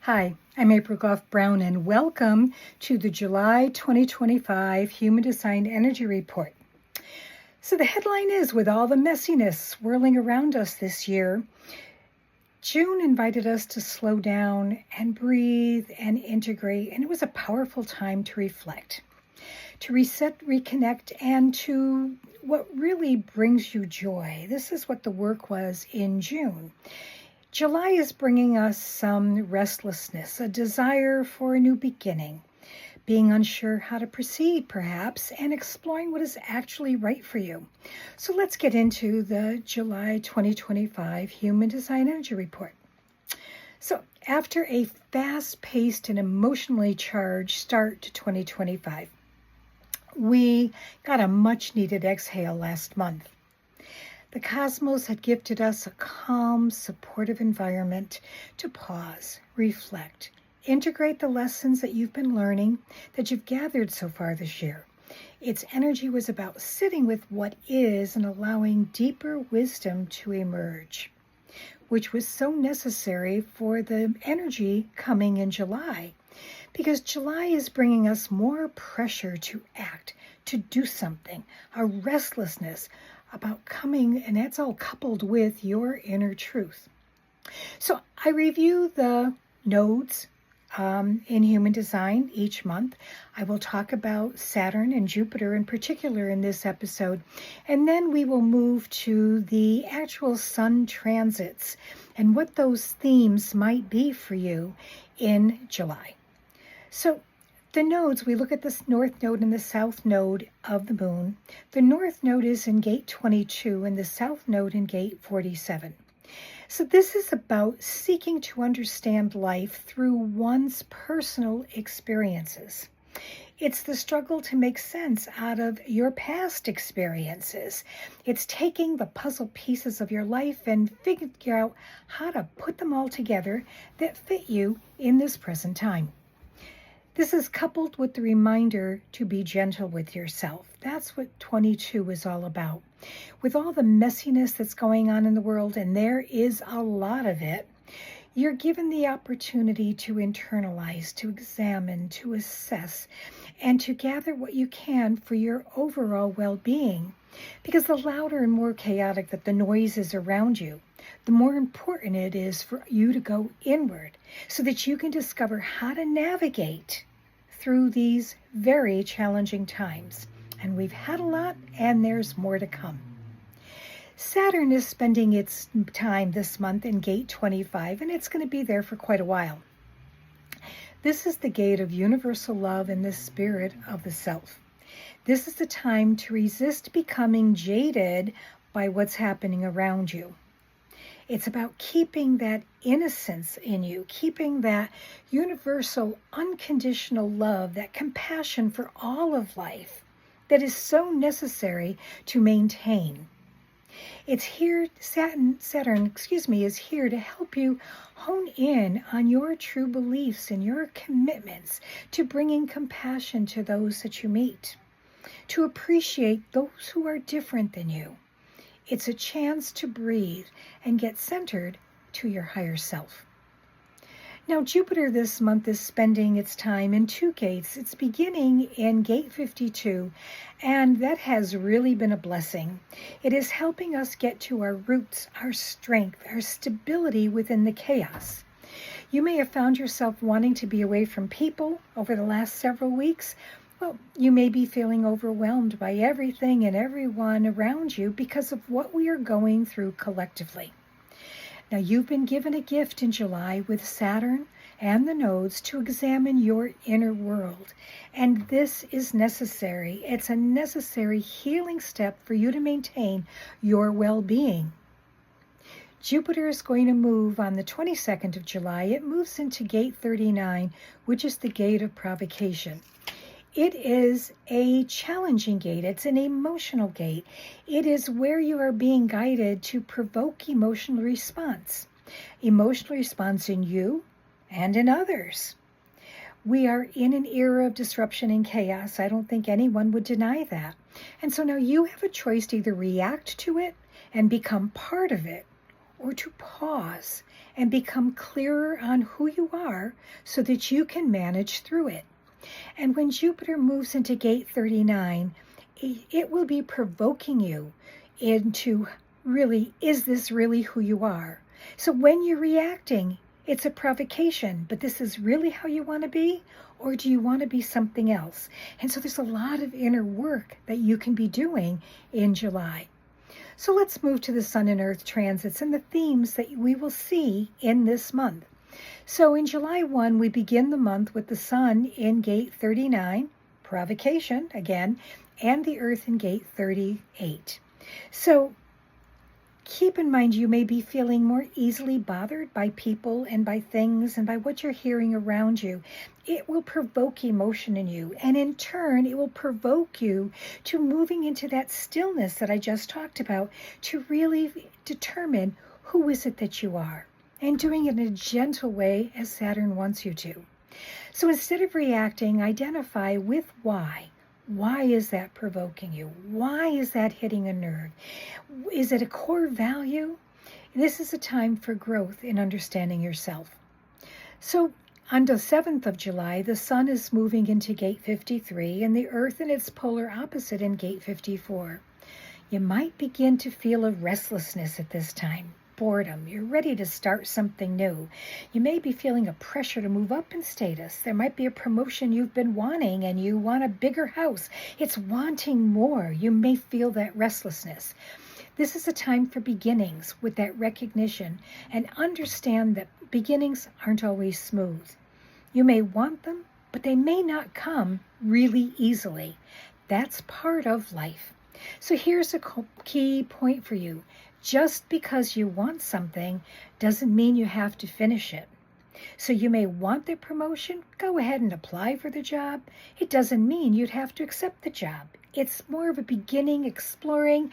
Hi, I'm April Goff Brown, and welcome to the July 2025 Human Design Energy Report. So the headline is, with all the messiness swirling around us this year, June invited us to slow down and breathe and integrate, and it was a powerful time to reflect, to reset, reconnect, and to what really brings you joy. This is what the work was in June. July is bringing us some restlessness, a desire for a new beginning, being unsure how to proceed perhaps, and exploring what is actually right for you. So let's get into the July 2025 Human Design Energy Report. So after a fast-paced and emotionally charged start to 2025, we got a much-needed exhale last month. The cosmos had gifted us a calm, supportive environment to pause, reflect, integrate the lessons that you've been learning, that you've gathered so far this year. Its energy was about sitting with what is and allowing deeper wisdom to emerge, which was so necessary for the energy coming in July, because July is bringing us more pressure to act, to do something, a restlessness about coming, and that's all coupled with your inner truth. So I review the nodes in human design each month. I will talk about Saturn and Jupiter in particular in this episode, and then we will move to the actual sun transits and what those themes might be for you in July. So the nodes, we look at the north node and the south node of the moon. The north node is in gate 22 and the south node in gate 47. So this is about seeking to understand life through one's personal experiences. It's the struggle to make sense out of your past experiences. It's taking the puzzle pieces of your life and figuring out how to put them all together that fit you in this present time. This is coupled with the reminder to be gentle with yourself. That's what 22 is all about. With all the messiness that's going on in the world, and there is a lot of it, you're given the opportunity to internalize, to examine, to assess, and to gather what you can for your overall well-being. Because the louder and more chaotic that the noise is around you, the more important it is for you to go inward so that you can discover how to navigate through these very challenging times. And we've had a lot, and there's more to come. Saturn is spending its time this month in gate 25, and it's going to be there for quite a while. This is the gate of universal love and the spirit of the self. This is the time to resist becoming jaded by what's happening around you. It's about keeping that innocence in you, keeping that universal, unconditional love, that compassion for all of life that is so necessary to maintain. It's here, Saturn, is here to help you hone in on your true beliefs and your commitments to bringing compassion to those that you meet, to appreciate those who are different than you. It's a chance to breathe and get centered to your higher self. Now, Jupiter this month is spending its time in two gates. It's beginning in gate 52, and that has really been a blessing. It is helping us get to our roots, our strength, our stability within the chaos. You may have found yourself wanting to be away from people over the last several weeks. Well, you may be feeling overwhelmed by everything and everyone around you because of what we are going through collectively. Now, you've been given a gift in July with Saturn and the nodes to examine your inner world. And this is necessary. It's a necessary healing step for you to maintain your well-being. Jupiter is going to move on the 22nd of July. It moves into gate 39, which is the gate of provocation. It is a challenging gate. It's an emotional gate. It is where you are being guided to provoke emotional response. Emotional response in you and in others. We are in an era of disruption and chaos. I don't think anyone would deny that. And so now you have a choice to either react to it and become part of it, or to pause and become clearer on who you are so that you can manage through it. And when Jupiter moves into gate 39, it will be provoking you into really, is this really who you are? So when you're reacting, it's a provocation, but this is really how you want to be, or do you want to be something else? And so there's a lot of inner work that you can be doing in July. So let's move to the Sun and Earth transits and the themes that we will see in this month. So in July 1, we begin the month with the Sun in gate 39, provocation again, and the Earth in gate 38. So keep in mind you may be feeling more easily bothered by people and by things and by what you're hearing around you. It will provoke emotion in you, and in turn it will provoke you to moving into that stillness that I just talked about, to really determine who is it that you are, and doing it in a gentle way as Saturn wants you to. So instead of reacting, identify with why. Why is that provoking you? Why is that hitting a nerve? Is it a core value? This is a time for growth in understanding yourself. So on the 7th of July, the Sun is moving into gate 53 and the Earth in its polar opposite in gate 54. You might begin to feel a restlessness at this time. Boredom. You're ready to start something new. You may be feeling a pressure to move up in status. There might be a promotion you've been wanting and you want a bigger house. It's wanting more. You may feel that restlessness. This is a time for beginnings with that recognition, and understand that beginnings aren't always smooth. You may want them, but they may not come really easily. That's part of life. So here's a key point for you. Just because you want something doesn't mean you have to finish it. So you may want the promotion, go ahead and apply for the job. It doesn't mean you'd have to accept the job. It's more of a beginning, exploring,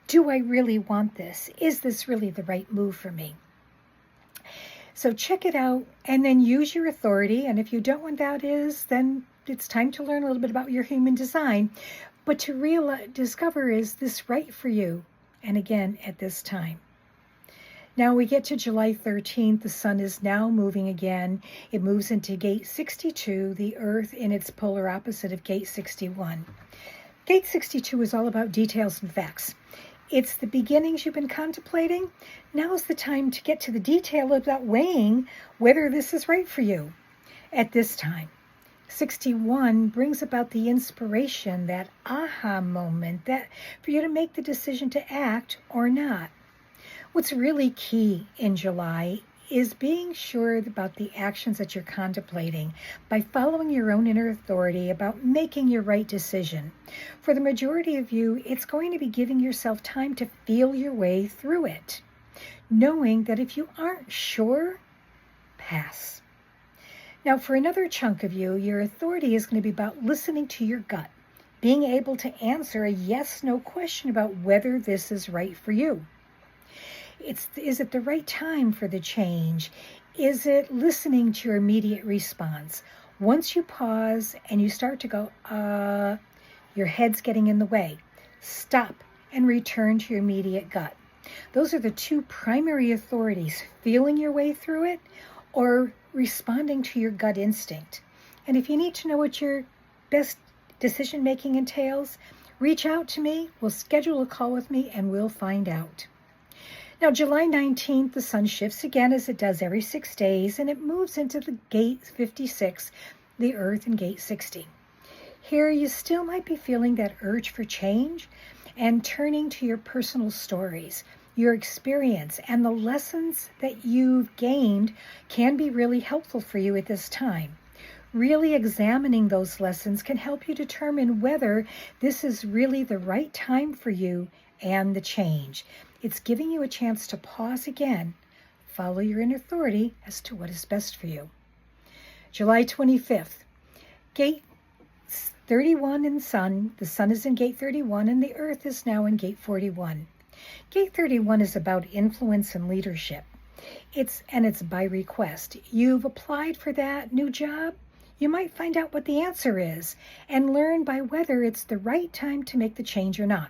do I really want this? Is this really the right move for me? So check it out and then use your authority. And if you don't know what that is, then it's time to learn a little bit about your human design. But to discover, is this right for you? And again, at this time. Now we get to July 13th. The Sun is now moving again. It moves into gate 62, the Earth in its polar opposite of gate 61. Gate 62 is all about details and facts. It's the beginnings you've been contemplating. Now is the time to get to the detail about weighing whether this is right for you at this time. 61 brings about the inspiration, that aha moment, that for you to make the decision to act or not. What's really key in July is being sure about the actions that you're contemplating by following your own inner authority about making your right decision. For the majority of you, it's going to be giving yourself time to feel your way through it, knowing that if you aren't sure, pass. Now, for another chunk of you, your authority is going to be about listening to your gut, being able to answer a yes-no question about whether this is right for you. Is it the right time for the change? Is it listening to your immediate response? Once you pause and you start to go, your head's getting in the way, stop and return to your immediate gut. Those are the two primary authorities, feeling your way through it or responding to your gut instinct. And if you need to know what your best decision-making entails, reach out to me. We'll schedule a call with me and we'll find out. Now, July 19th, the Sun shifts again as it does every 6 days, and it moves into the gate 56, the Earth in gate 60. Here, you still might be feeling that urge for change and turning to your personal stories. Your experience and the lessons that you've gained can be really helpful for you at this time. Really examining those lessons can help you determine whether this is really the right time for you and the change. It's giving you a chance to pause again, follow your inner authority as to what is best for you. July 25th, gate 31 in Sun. The Sun is in gate 31 and the Earth is now in gate 41. Gate 31 is about influence and leadership. It's by request. You've applied for that new job. You might find out what the answer is and learn by whether it's the right time to make the change or not.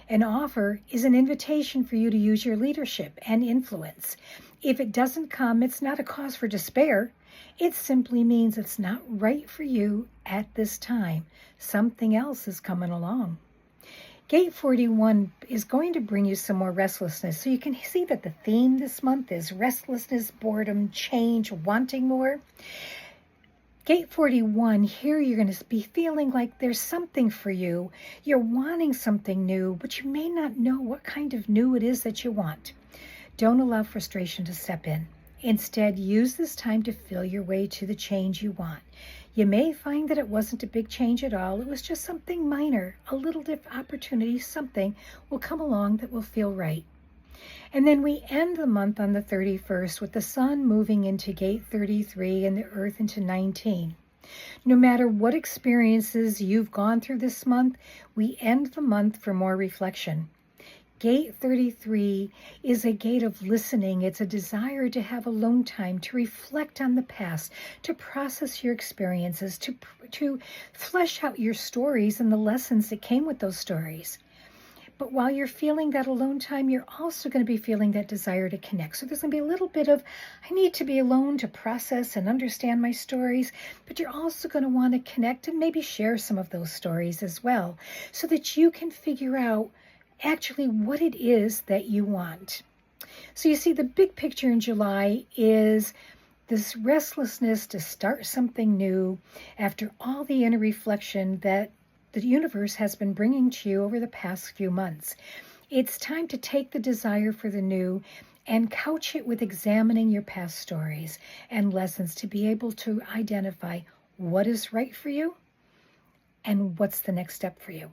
An offer is an invitation for you to use your leadership and influence. If it doesn't come, it's not a cause for despair. It simply means it's not right for you at this time. Something else is coming along. Gate 41 is going to bring you some more restlessness. So you can see that the theme this month is restlessness, boredom, change, wanting more. Gate 41, here you're going to be feeling like there's something for you. You're wanting something new, but you may not know what kind of new it is that you want. Don't allow frustration to step in. Instead, use this time to feel your way to the change you want. You may find that it wasn't a big change at all. It was just something minor, a little different opportunity, something will come along that will feel right. And then we end the month on the 31st with the sun moving into gate 33 and the earth into 19. No matter what experiences you've gone through this month, we end the month for more reflection. Gate 33 is a gate of listening. It's a desire to have alone time, to reflect on the past, to process your experiences, to flesh out your stories and the lessons that came with those stories. But while you're feeling that alone time, you're also going to be feeling that desire to connect. So there's going to be a little bit of, I need to be alone to process and understand my stories, but you're also going to want to connect and maybe share some of those stories as well, so that you can figure out actually what it is that you want. So you see, the big picture in July is this restlessness to start something new after all the inner reflection that the universe has been bringing to you over the past few months. It's time to take the desire for the new and couch it with examining your past stories and lessons to be able to identify what is right for you and what's the next step for you.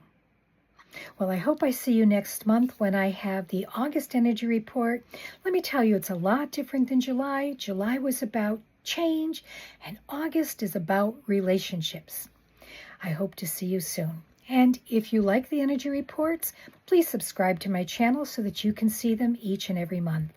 Well, I hope I see you next month when I have the August energy report. Let me tell you, it's a lot different than July. July was about change, and August is about relationships. I hope to see you soon. And if you like the energy reports, please subscribe to my channel so that you can see them each and every month.